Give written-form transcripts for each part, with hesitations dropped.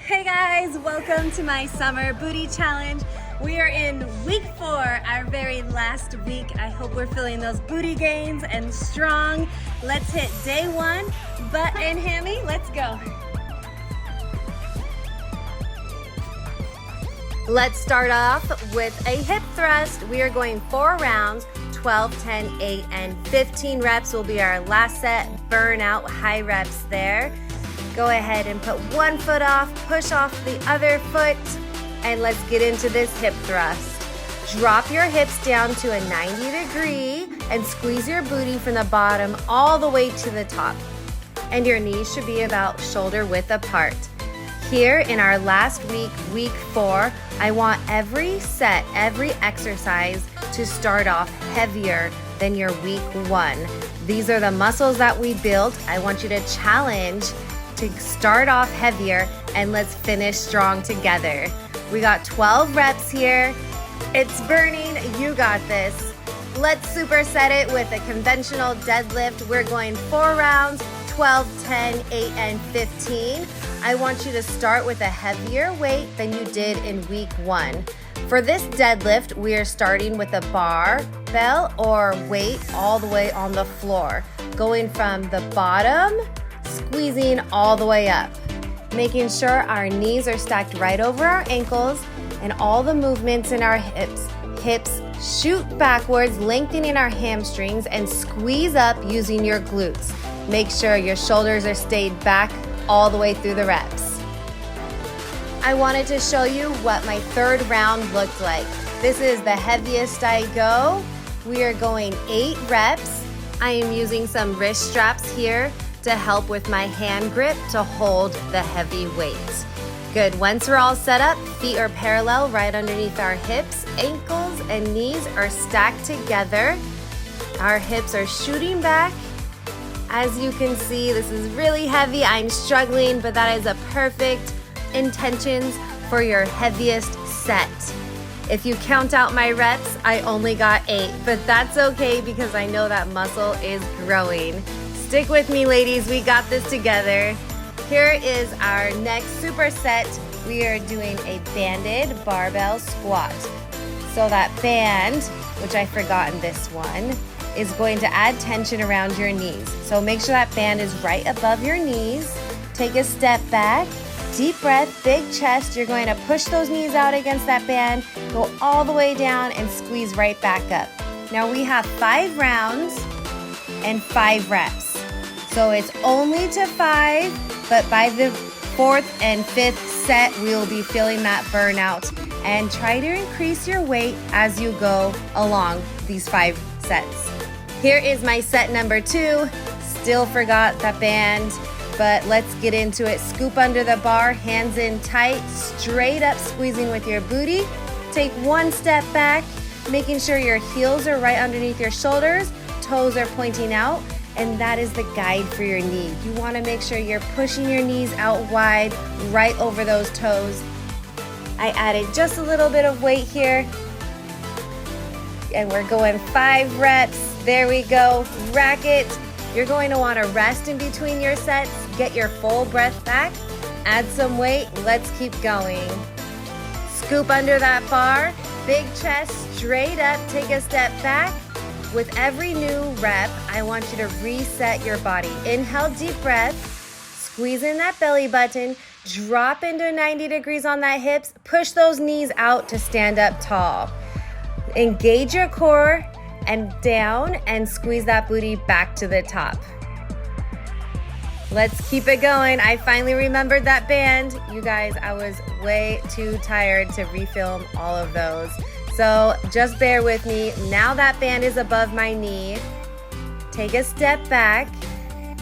Hey guys, welcome to my summer booty challenge. We are in week 4, our very last week. I hope we're feeling those booty gains and strong. Let's hit day 1, butt and hammy. Let's go. Let's start off with a hip thrust. We are going 4 rounds, 12, 10, 8, and 15 reps will be our last set. Burn out high reps there. Go ahead and put one foot off, push off the other foot, and let's get into this hip thrust. Drop your hips down to a 90 degree and squeeze your booty from the bottom all the way to the top. And your knees should be about shoulder width apart. Here in our last week, week 4, I want every set, every exercise to start off heavier than your week 1. These are the muscles that we built. I want you to challenge to start off heavier and let's finish strong together. We got 12 reps here. It's burning, you got this. Let's superset it with a conventional deadlift. We're going 4 rounds, 12, 10, 8, and 15. I want you to start with a heavier weight than you did in week 1. For this deadlift, we are starting with a barbell or weight all the way on the floor, going from the bottom, squeezing all the way up, making sure our knees are stacked right over our ankles and all the movements in our hips shoot backwards, lengthening our hamstrings and squeeze up using your glutes. Make sure your shoulders are stayed back all the way through the reps. I wanted to show you what my 3rd round looked like. This is the heaviest I go. We are going 8 reps. I am using some wrist straps here to help with my hand grip to hold the heavy weight. Good, once we're all set up, feet are parallel right underneath our hips, ankles and knees are stacked together. Our hips are shooting back. As you can see, this is really heavy. I'm struggling, but that is a perfect intentions for your heaviest set. If you count out my reps, I only got 8, but that's okay because I know that muscle is growing. Stick with me, ladies, we got this together. Here is our next superset. We are doing a banded barbell squat. So that band, which I forgot in this one, is going to add tension around your knees. So make sure that band is right above your knees. Take a step back, deep breath, big chest. You're going to push those knees out against that band, go all the way down and squeeze right back up. Now we have 5 rounds and 5 reps. So it's only to 5, but by the 4th and 5th set, we will be feeling that burnout. And try to increase your weight as you go along these 5 sets. Here is my set number 2. Still forgot that band, but let's get into it. Scoop under the bar, hands in tight, straight up squeezing with your booty. Take one step back, making sure your heels are right underneath your shoulders, toes are pointing out. And that is the guide for your knee. You wanna make sure you're pushing your knees out wide, right over those toes. I added just a little bit of weight here. And we're going 5 reps. There we go, rack it. You're going to wanna rest in between your sets, get your full breath back, add some weight, let's keep going. Scoop under that bar, big chest, straight up, take a step back. With every new rep, I want you to reset your body. Inhale, deep breath, squeeze in that belly button, drop into 90 degrees on that hips, push those knees out to stand up tall. Engage your core and down and squeeze that booty back to the top. Let's keep it going. I finally remembered that band. You guys, I was way too tired to refilm all of those. So just bear with me. Now that band is above my knee. Take a step back.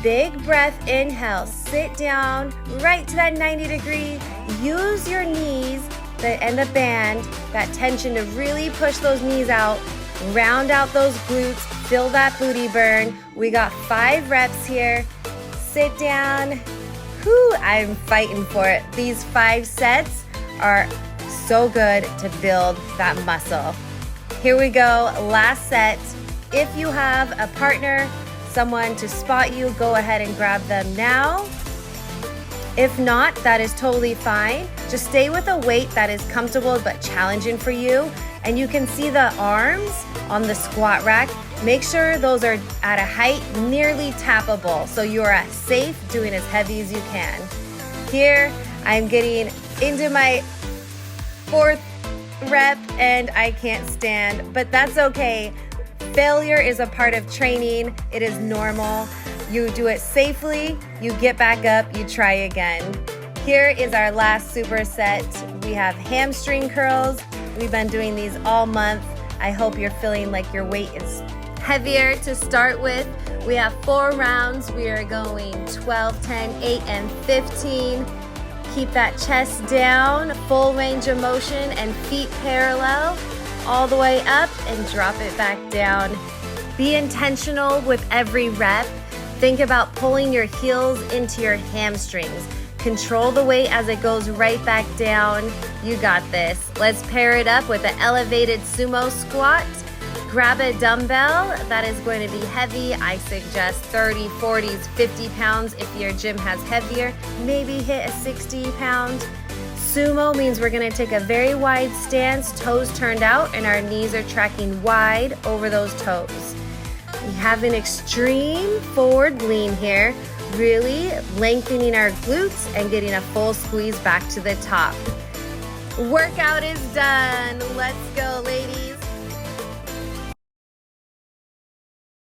Big breath, inhale. Sit down right to that 90 degree. Use your knees and the band, that tension to really push those knees out. Round out those glutes. Feel that booty burn. We got 5 reps here. Sit down. Whew, I'm fighting for it. These 5 sets are so good to build that muscle. Here we go, last set. If you have a partner, someone to spot you, go ahead and grab them now. If not, that is totally fine. Just stay with a weight that is comfortable but challenging for you. And you can see the arms on the squat rack. Make sure those are at a height nearly tappable so you are safe doing as heavy as you can. Here, I'm getting into my 4th rep and I can't stand, but that's okay. Failure is a part of training. It is normal. You do it safely, you get back up, you try again. Here is our last superset. We have hamstring curls. We've been doing these all month. I hope you're feeling like your weight is heavier to start with. We have 4 rounds. We are going 12, 10, 8, and 15. Keep that chest down, full range of motion, and feet parallel all the way up and drop it back down. Be intentional with every rep. Think about pulling your heels into your hamstrings. Control the weight as it goes right back down. You got this. Let's pair it up with an elevated sumo squat. Grab a dumbbell that is going to be heavy. I suggest 30, 40s, 50 pounds. If your gym has heavier, maybe hit a 60-pound. Sumo means we're going to take a very wide stance, toes turned out, and our knees are tracking wide over those toes. We have an extreme forward lean here, really lengthening our glutes and getting a full squeeze back to the top. Workout is done. Let's go, ladies.